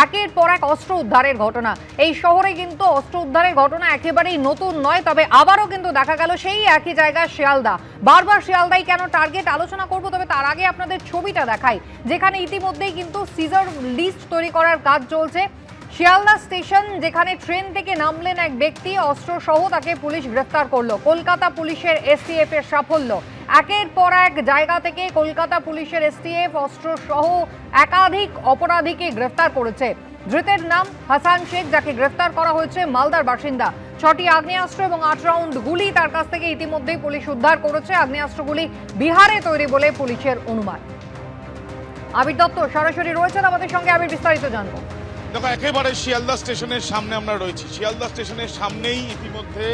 একের পর এক অস্ত্র উদ্ধারের ঘটনা। এই শহরে কিন্তু অস্ত্র উদ্ধারের ঘটনা একেবারেই নতুন নয়, তবে আবারও কিন্তু দেখা গেল সেই একই জায়গা শিয়ালদা। বারবার শিয়ালদাই কেন টার্গেট আলোচনা করব, তবে তার আগে আপনাদের ছবিটা দেখাই, যেখানে ইতিমধ্যেই কিন্তু সিজার লিস্ট তৈরি করার কাজ চলছে। শিয়ালদা স্টেশন, যেখানে ট্রেন থেকে নামলেন এক ব্যক্তি, অস্ত্র সহ তাকে পুলিশ গ্রেফতার করলো। কলকাতা পুলিশের এসটিএফ এর সাফল্য। একের পর এক জায়গা থেকে কলকাতা পুলিশের এসটিএফ অস্ত্র সহ একাধিক অপরাধীকে গ্রেফতার করেছে। ধৃতের নাম হাসান শেখ, যাকে গ্রেফতার করা হয়েছে মালদার বাসিন্দা। 6টি আগ্নেয়াস্ত্র এবং 8 রাউন্ড গুলি তার কাছ থেকে ইতিমধ্যেই পুলিশ উদ্ধার করেছে। আগ্নেয়াস্ত্রগুলি বিহারে তৈরি বলে পুলিশের অনুমান। আবির দত্ত সরাসরি রয়েছেন আমাদের সঙ্গে। আবির, বিস্তারিত জানবো। দেখো, একেবারে শিয়ালদা স্টেশনের সামনে আমরা রয়েছি। শিয়ালদা স্টেশনের সামনেই ইতিমধ্যে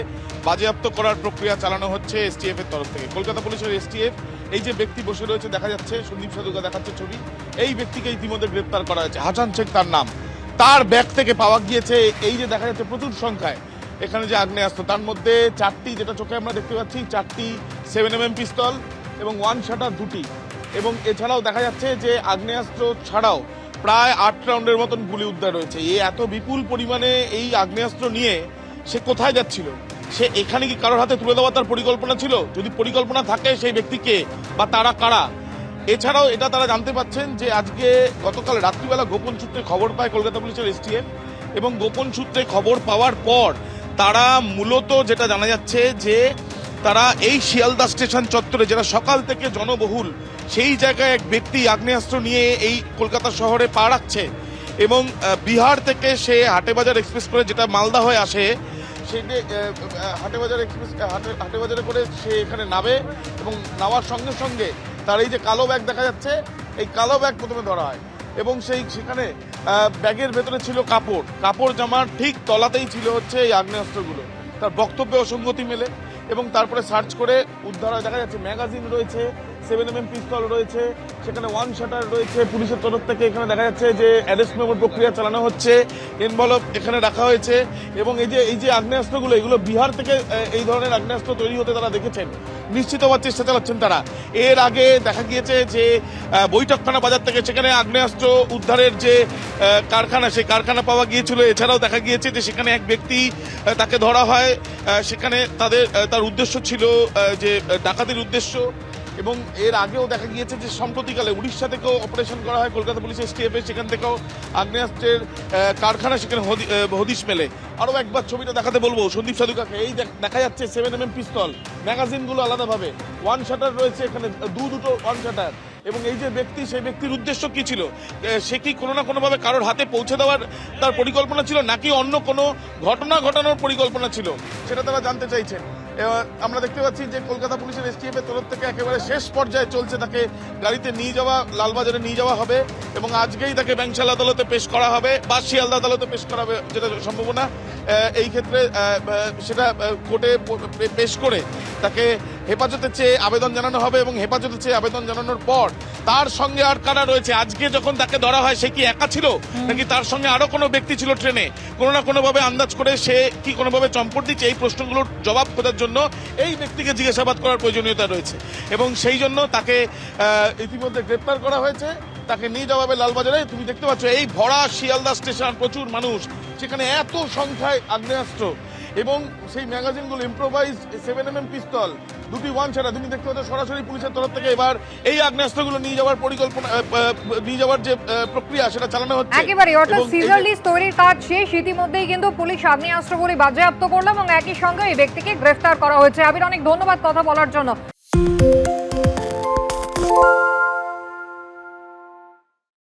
বাজেয়াপ্ত করার প্রক্রিয়া চালানো হচ্ছে এসটিএফ এর তরফ থেকে। কলকাতা পুলিশের এসটিএফ, এই যে ব্যক্তি বসে রয়েছে দেখা যাচ্ছে, সন্দীপ সাধুকা দেখাচ্ছে ছবি, এই ব্যক্তিকে ইতিমধ্যে গ্রেপ্তার করা হয়েছে। হাসান শেখ তার নাম। তার ব্যাগ থেকে পাওয়া গিয়েছে এই যে দেখা যাচ্ছে প্রচুর সংখ্যায় এখানে যে আগ্নেয়াস্ত্র, তার মধ্যে 4টি, যেটা চোখে আমরা দেখতে পাচ্ছি, 4টি 7mm পিস্তল এবং 1 শাটার 2টি, এবং এছাড়াও দেখা যাচ্ছে যে আগ্নেয়াস্ত্র ছাড়াও প্রায় 8 রাউন্ডের মতন গুলি উদ্ধার রয়েছে। এত বিপুল পরিমাণে এই আগ্নেয়াস্ত্র নিয়ে সে কোথায় যাচ্ছিল? সে এখানে কি কারোর হাতে তুলে দেওয়ার তার পরিকল্পনা ছিল? যদি পরিকল্পনা থাকে, সেই ব্যক্তিকে বা তারা কারা? এছাড়াও এটা তারা জানতে পাচ্ছেন যে আজকে গতকাল রাত্রিবেলা গোপন সূত্রে খবর পায় কলকাতা পুলিশের এসটিএফ, এবং গোপন সূত্রে খবর পাওয়ার পর তারা মূলত যেটা জানা যাচ্ছে যে তারা এই শিয়ালদা স্টেশন চত্বরে, যেটা সকাল থেকে জনবহুল, সেই জায়গায় এক ব্যক্তি আগ্নেয়াস্ত্র নিয়ে এই কলকাতা শহরে পা রাখছে, এবং বিহার থেকে সে হাটেবাজার এক্সপ্রেস করে, যেটা মালদা হয়ে আসে, সেটা হাটেবাজার এক্সপ্রেস হাটেবাজারে করে সে এখানে নামে, এবং নামার সঙ্গে সঙ্গে তার এই যে কালো ব্যাগ দেখা যাচ্ছে, এই কালো ব্যাগ প্রথমে ধরা হয়, এবং সেখানে ব্যাগের ভেতরে ছিল কাপড় জামার ঠিক তলাতেই ছিল হচ্ছে এই আগ্নেয়াস্ত্রগুলো। তার বক্তব্যে অসঙ্গতি মেলে, এবং তারপরে সার্চ করে উদ্ধার হয়। দেখা যাচ্ছে ম্যাগাজিন রয়েছে, 7mm পিস্তল রয়েছে, সেখানে 1 শাটার রয়েছে। পুলিশের তরফ থেকে এখানে দেখা যাচ্ছে যে অ্যারেস্ট মেমোর প্রক্রিয়া চালানো হচ্ছে, এনভলপ এখানে রাখা হয়েছে, এবং এই যে আগ্নেয়াস্ত্রগুলো, এগুলো বিহার থেকে এই ধরনের আগ্নেয়াস্ত্র তৈরি হতে তারা দেখেছেন, নিশ্চিত হওয়ার চেষ্টা চালাচ্ছেন তারা। এর আগে দেখা গিয়েছে যে বৈঠকখানা বাজার থেকে সেখানে আগ্নেয়াস্ত্র উদ্ধারের যে কারখানা, সেই কারখানা পাওয়া গিয়েছিল। এছাড়াও দেখা গিয়েছে যে সেখানে এক ব্যক্তি, তাকে ধরা হয়, সেখানে তার উদ্দেশ্য ছিল যে ডাকাতির উদ্দেশ্য, এবং এর আগেও দেখা গিয়েছে যে সম্প্রতিকালে উড়িষ্যা থেকেও অপারেশন করা হয় কলকাতা পুলিশ এসটিএফ, সেখান থেকেও আগ্নেয়াস্ত্রের কারখানা সেখানে হদিশ মেলে। আরও একবার ছবিটা দেখাতে বলবো সন্দীপ সাধুকাকে। এই দেখা যাচ্ছে 7mm পিস্তল, ম্যাগাজিনগুলো আলাদাভাবে, 1 শাটার রয়েছে এখানে, দুটো 1 শাটার, এবং এই যে ব্যক্তি, সেই ব্যক্তির উদ্দেশ্য কি ছিল? সে কি কোনো না কোনোভাবে কারোর হাতে পৌঁছে দেওয়ার তার পরিকল্পনা ছিল, নাকি অন্য কোনো ঘটনা ঘটানোর পরিকল্পনা ছিল, সেটা তারা জানতে চাইছেন। আমরা দেখতে পাচ্ছি যে কলকাতা পুলিশের এসটিএফ এর তরফ থেকে একেবারে শেষ পর্যায়ে চলছে, তাকে গাড়িতে নিয়ে যাওয়া, লালবাজারে নিয়ে যাওয়া হবে, এবং আজকেই তাকে ব্যাংশাল আদালতে পেশ করা হবে বা শিয়ালদা আদালতে পেশ করা হবে, যেটা সম্ভাবনা। এই ক্ষেত্রে সেটা কোর্টে পেশ করে তাকে হেফাজতে চেয়ে আবেদন জানানো হবে, এবং হেফাজতে চেয়ে আবেদন জানানোর পর তার সঙ্গে আর কারা রয়েছে, আজকে যখন তাকে ধরা হয় সে কি একা ছিল, নাকি তার সঙ্গে আরো কোনো ব্যক্তি ছিল ট্রেনে, কোনো না কোনোভাবে আন্দাজ করে সে কি কোনোভাবে চম্পট দিচ্ছে, এই প্রশ্নগুলোর জবাব খোঁজার জন্য এই ব্যক্তিকে জিজ্ঞাসাবাদ করার প্রয়োজনীয়তা রয়েছে, এবং সেই জন্য তাকে ইতিমধ্যে গ্রেপ্তার করা হয়েছে। তাকে নিয়ে যাওয়া হবে লালবাজারে। তুমি দেখতে পাচ্ছ এই ভরা শিয়ালদা স্টেশন, প্রচুর মানুষ, সেখানে এত সংখ্যায় আগ্নেয়াস্ত্র, এবং সেই ম্যাগাজিনগুলো, ইম্প্রোভাইজ 7mm পিস্তল, 2টি 1 শাটার। তুমি দেখতে পাচ্ছ সরাসরি পুলিশের তরফ থেকে এবার এই আগ্নেয়াস্ত্রগুলো নিয়ে যাওয়ার পরিকল্পনা, নিয়ে যাওয়ার যে প্রক্রিয়া, সেটা চালানো হচ্ছে একেবারে। অর্থাৎ সিজার লিস্ট তৈরির কাজ শেষ, ইতিমধ্যেই কিন্তু পুলিশ আগ্নেয়াস্ত্রগুলি বাজেয়াপ্ত করলো, এবং একই সঙ্গে এই ব্যক্তিকে গ্রেফতার করা হয়েছে। আবির, অনেক ধন্যবাদ কথা বলার জন্য।